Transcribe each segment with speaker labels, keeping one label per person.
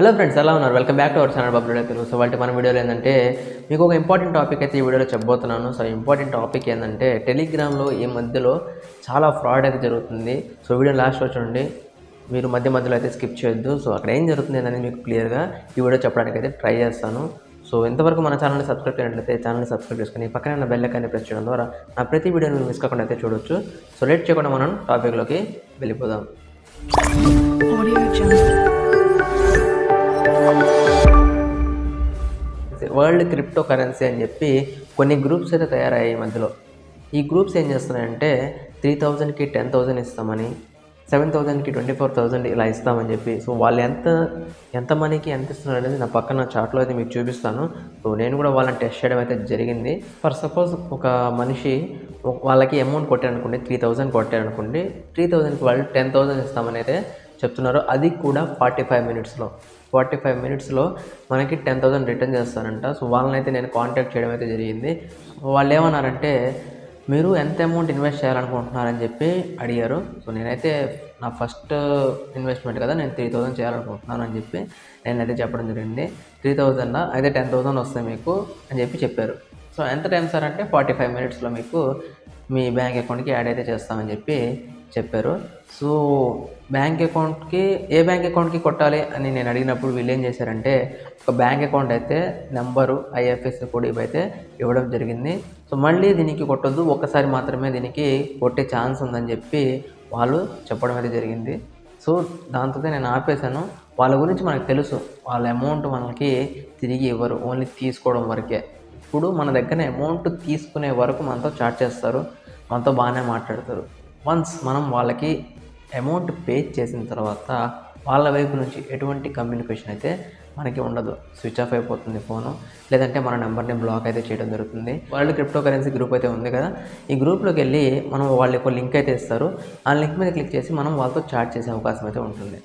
Speaker 1: Hello friends, ఎలా ఉన్నారు? Welcome back to our channel Bablu Telugu. So వాటి మన వీడియోలో ఏంటంటే మీకు ఒక ఇంపార్టెంట్ టాపిక్ అయితే ఈ వీడియోలో చెప్పబోతున్నాను. సో ఇంపార్టెంట్ టాపిక్ ఏంటంటే టెలిగ్రామ్లో ఈ మధ్యలో చాలా ఫ్రాడ్ అయితే జరుగుతుంది. సో వీడియో లాస్ట్ చూడండి, మీరు మధ్యలో అయితే స్కిప్ చేయొద్దు. సో అక్కడ ఏం జరుగుతుంది అనేది మీకు క్లియర్గా ఈ వీడియో చెప్పడానికి అయితే ట్రై చేస్తాను. సో ఇంతవరకు మన ఛానల్ని సబ్స్క్రైబ్ చేయనట్లయితే ఛానల్ని సబ్స్క్రైబ్ చేసుకుని పక్కన ఉన్న బెల్ ఐకాన్ని ప్రెస్ చేయడం ద్వారా నా ప్రతి వీడియోని మీరు మిస్ కాకుండా అయితే చూడొచ్చు. సో లేట్ చేయకుండా మనం టాపిక్లోకి వెళ్ళిపోదాం. వరల్డ్ క్రిప్టో కరెన్సీ అని చెప్పి కొన్ని గ్రూప్స్ అయితే తయారయ్యాయి మధ్యలో. ఈ గ్రూప్స్ ఏం చేస్తున్నాయంటే 3000కి 10,000 ఇస్తామని, 7,000కి 24,000 ఇలా ఇస్తామని చెప్పి. సో వాళ్ళు ఎంత మనీకి ఎంత ఇస్తున్నారు అనేది నా పక్కన చార్ట్లో అయితే మీకు చూపిస్తాను. సో నేను కూడా వాళ్ళని టెస్ట్ చేయడం అయితే జరిగింది. ఫర్ సపోజ్ ఒక మనిషి వాళ్ళకి అమౌంట్ కొట్టారనుకోండి, 3,000 కొట్టారనుకోండి, 3,000కి వాళ్ళు 10,000 ఇస్తామని అయితే చెప్తున్నారు. అది కూడా 45 మినిట్స్లో మనకి 10,000 రిటర్న్ చేస్తారంట. సో వాళ్ళని అయితే నేను కాంటాక్ట్ చేయడం అయితే జరిగింది. వాళ్ళు ఏమన్నారంటే మీరు ఎంత అమౌంట్ ఇన్వెస్ట్ చేయాలనుకుంటున్నారని చెప్పి అడిగారు. సో నేనైతే నా ఫస్ట్ ఇన్వెస్ట్మెంట్ కదా, నేను 3,000 చేయాలనుకుంటున్నాను అని చెప్పి నేనైతే చెప్పడం జరిగింది. 3,000 అయితే 10,000 వస్తాయి మీకు అని చెప్పి చెప్పారు. సో ఎంత టైం సార్ అంటే 45 మినిట్స్లో మీకు మీ బ్యాంక్ అకౌంట్కి యాడ్ అయితే చేస్తామని చెప్పి చెప్పారు. సో ఏ బ్యాంక్ అకౌంట్కి కొట్టాలి అని నేను అడిగినప్పుడు వీళ్ళు ఏం చేశారంటే ఒక బ్యాంక్ అకౌంట్ అయితే నెంబరు, ఐఎఫ్ఎస్సి కోడ్ ఇవైతే ఇవ్వడం జరిగింది. సో మళ్ళీ దీనికి కొట్టొద్దు, ఒక్కసారి మాత్రమే దీనికి కొట్టే ఛాన్స్ ఉందని చెప్పి వాళ్ళు చెప్పడం అయితే జరిగింది. సో దాంతో నేను ఆపేశాను. వాళ్ళ గురించి మనకు తెలుసు, వాళ్ళ అమౌంట్ మనకి తిరిగి ఇవ్వరు, ఓన్లీ తీసుకోవడం వరకే. ఇప్పుడు మన దగ్గర అమౌంట్ తీసుకునే వరకు మనతో చాట్ చేస్తారు, మనతో బాగానే మాట్లాడతారు. వన్స్ మనం వాళ్ళకి అమౌంట్ పే చేసిన తర్వాత వాళ్ళ వైపు నుంచి ఎటువంటి కమ్యూనికేషన్ అయితే మనకి ఉండదు. స్విచ్ ఆఫ్ అయిపోతుంది ఫోను, లేదంటే మన నెంబర్ని బ్లాక్ అయితే చేయడం జరుగుతుంది. వరల్డ్ క్రిప్టో కరెన్సీ గ్రూప్ అయితే ఉంది కదా, ఈ గ్రూప్లోకి వెళ్ళి మనం వాళ్ళు ఒక లింక్ అయితే ఇస్తారు. ఆ లింక్ మీద క్లిక్ చేసి మనం వాళ్ళతో చాట్ చేసే అవకాశం అయితే ఉంటుంది.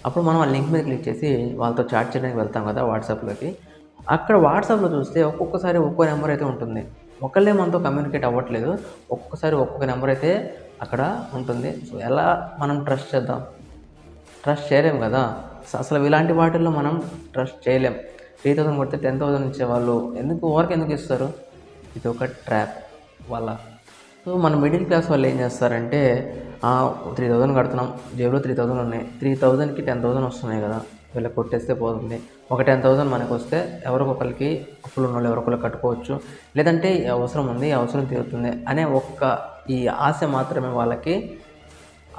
Speaker 1: అప్పుడు మనం ఆ లింక్ మీద క్లిక్ చేసి వాళ్ళతో చాట్ చేయడానికి వెళ్తాం కదా వాట్సాప్లోకి. అక్కడ వాట్సాప్లో చూస్తే ఒక్కొక్కసారి ఒక్కో నెంబర్ అయితే ఉంటుంది. ఒకళ్ళే మనతో కమ్యూనికేట్ అవ్వట్లేదు, ఒక్కొక్కసారి ఒక్కొక్క నెంబర్ అయితే అక్కడ ఉంటుంది. సో ఎలా మనం ట్రస్ట్ చేద్దాం? ట్రస్ట్ చేయలేం కదా. అసలు ఇలాంటి వాటిల్లో మనం ట్రస్ట్ చేయలేం. 3,000 కొడితే 10,000 ఇచ్చేవాళ్ళు ఎందుకు ఇస్తారు? ఇది ఒక ట్రాప్ వాళ్ళ. సో మన మిడిల్ క్లాస్ వాళ్ళు ఏం చేస్తారంటే 3,000 కడుతున్నాం, జేబులో 3,000 ఉన్నాయి, 3,000కి 10,000 వస్తున్నాయి కదా, వీళ్ళకి కొట్టేస్తే పోతుంది. ఒక 10,000 మనకు వస్తే ఎవరికొకరికి అప్పులు ఉన్న వాళ్ళు ఎవరికొకరు కట్టుకోవచ్చు, లేదంటే అవసరం ఉంది, అవసరం తీరుతుంది అనే ఈ ఆశ మాత్రమే వాళ్ళకి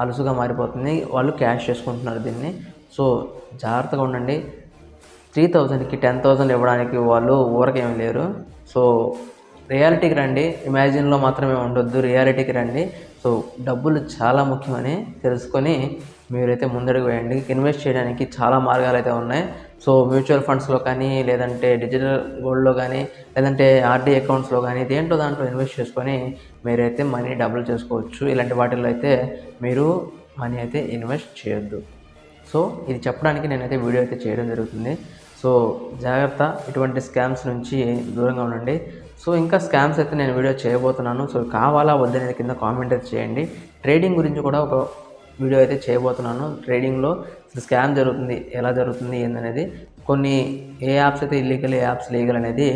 Speaker 1: అలుసుగా మారిపోతుంది. వాళ్ళు క్యాష్ చేసుకుంటున్నారు దీన్ని. సో జాగ్రత్తగా ఉండండి. 3,000కి 10,000 ఇవ్వడానికి వాళ్ళు ఊరకేమీ లేరు. సో రియాలిటీకి రండి, ఇమాజిన్లో మాత్రమే ఉండొద్దు, రియాలిటీకి రండి. సో డబ్బులు చాలా ముఖ్యమని తెలుసుకొని మీరైతే ముందడుగు వేయండి. ఇన్వెస్ట్ చేయడానికి చాలా మార్గాలు అయితే ఉన్నాయి. సో మ్యూచువల్ ఫండ్స్లో కానీ, లేదంటే డిజిటల్ గోల్డ్లో కానీ, లేదంటే ఆర్డీ అకౌంట్స్లో కానీ, దాంట్లో ఇన్వెస్ట్ చేసుకొని మీరైతే మనీ డబుల్ చేసుకోవచ్చు. ఇలాంటి వాటిల్లో అయితే మీరు మనీ అయితే ఇన్వెస్ట్ చేయొద్దు. సో ఇది చెప్పడానికి నేనైతే వీడియో అయితే చేయడం జరుగుతుంది. సో జాగ్రత్త, ఇటువంటి స్కామ్స్ నుంచి దూరంగా ఉండండి. సో ఇంకా స్కామ్స్ అయితే నేను వీడియో చేయబోతున్నాను. సో కావాలా వద్దనేది కింద కామెంట్ అయితే చేయండి. ట్రేడింగ్ గురించి కూడా ఒక వీడియో అయితే చేయబోతున్నాను. ట్రేడింగ్లో స్కామ్ జరుగుతుంది, ఎలా జరుగుతుంది ఏందనేది, కొన్ని ఏ యాప్స్ అయితే ఇల్లీగల్, ఏ యాప్స్ లీగల్ అనేది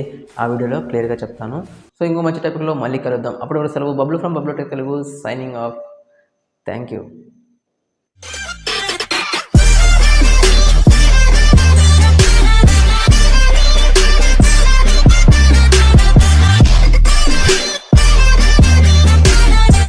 Speaker 1: ఆ వీడియోలో క్లియర్గా చెప్తాను. సో ఇంకో మంచి టాపిక్లో మళ్ళీ కలుద్దాం. అప్పుడు సెలవు. Bablu from Bablu tech Telugu signing off. Thank you.